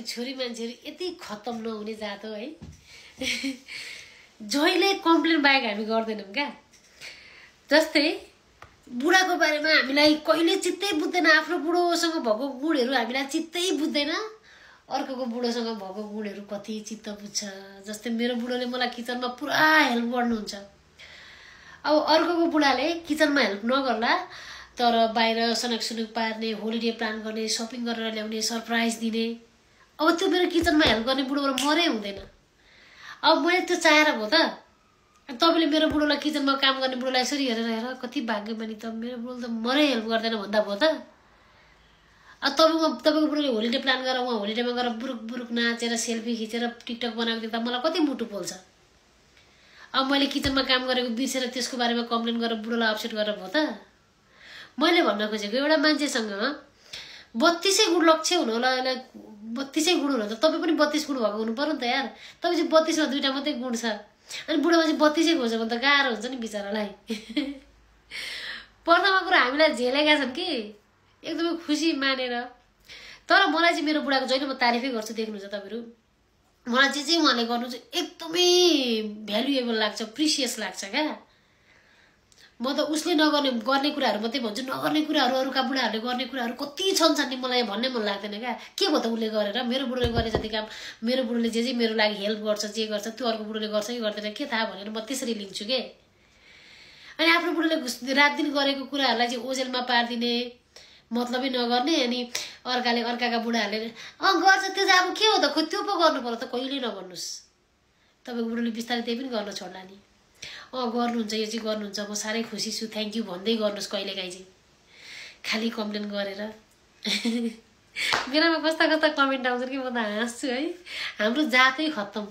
छोरी मान्छेहरू यति खत्तम नहुने जात हो है। जहिले कम्प्लेन बाहेक हामी गर्दैनौँ क्या। जस्तै बुढाको बारेमा हामीलाई कहिले चित्तै बुझ्दैन, आफ्नो बुढोसँग भएको गुणहरू हामीलाई चित्तै बुझ्दैन, अर्कोको बुढोसँग भएको गुणहरू कति चित्त बुझ्छ। जस्तै मेरो बुढोले मलाई किचनमा पुरा हेल्प गर्नुहुन्छ। अब अर्कोको बुढाले किचनमा हेल्प नगर्ला तर बाहिर सनकसुनुक पार्ने, होलिडे प्लान गर्ने, सपिङ गरेर ल्याउने, सरप्राइज दिने। अब त्यो मेरो किचनमा हेल्प गर्ने बुढोबाट मरै हुँदैन। अब मैले त्यो चाहेर भयो त? तपाईँले मेरो बुढोलाई किचनमा काम गर्ने बुढोलाई यसरी हेरेर कति भाग्यमानी त, मेरो बुढोले त मरै हेल्प गर्दैन भन्दा भयो त? अब तपाईँको बुढोले होलिडे प्लान गरेर उहाँ होलिडेमा गएर बुरुक बुरुक नाचेर सेल्फी खिचेर टिकटक बनाएको देख्दा मलाई कति मुटु पोल्छ। अब मैले किचनमा काम गरेको बिर्सेर त्यसको बारेमा कम्प्लेन गरेर बुढोलाई अपसेट गरेर भयो त? मैले भन्न खोजेको एउटा मान्छेसँग 32 गुण लक्ष्य हुनु होला, 32 गुण हुनु त तपाईँ पनि 32 गुण भएको हुनु पर्यो नि त यार। तपाईँ चाहिँ 32 मा 2टा मात्रै गुण छ, अनि बुढोमा चाहिँ 32 खोज्यो भने त गाह्रो हुन्छ नि बिचरालाई। प्रथममा कुरा हामीलाई झेलेका छन् कि एकदमै खुसी मानेर। तर मलाई चाहिँ मेरो बुढाको जहिले म तारिफै गर्छु, देख्नुहुन्छ तपाईँहरू। मलाई चाहिँ उहाँले गर्नु चाहिँ एकदमै भ्यालुएबल लाग्छ, प्रिसियस लाग्छ क्या। म त उसले गर्ने कुराहरू मात्रै भन्छु, नगर्ने कुराहरू अरूका बुढाहरूले गर्ने कुराहरू कति छन् नि मलाई भन्नै मन लाग्दैन क्या। के भयो त उसले गरेर? मेरो बुढोले गरे जति काम, मेरो बुढोले जे मेरो लागि हेल्प गर्छ, जे गर्छ त्यो अर्को बुढोले गर्छ कि गर्दैन के थाहा भनेर म त्यसरी लिन्छु के। अनि आफ्नो बुढोले रात दिन गरेको कुराहरूलाई चाहिँ ओझेलमा पारिदिने, मतलबै नगर्ने, अनि अर्काका बुढाहरूले गर्छ त्यो चाहिँ अब के हो त, खोइ त्यो पो गर्नु पर्यो त, कहिले नगर्नुहोस्। तपाईँको बुढोले बिस्तारै त्यही पनि गर्न छोड्ला नि। गर्नुहुन्छ, यो चाहिँ गर्नुहुन्छ, म साह्रै खुसी छु, थ्याङ्क यू भन्दै गर्नुहोस् कहिलेकाहीँ चाहिँ, खालि कम्प्लेन गरेर। मेरोमा कस्ता कमेन्ट आउँछ कि म त हाँस्छु है। हाम्रो जातै खत्तम।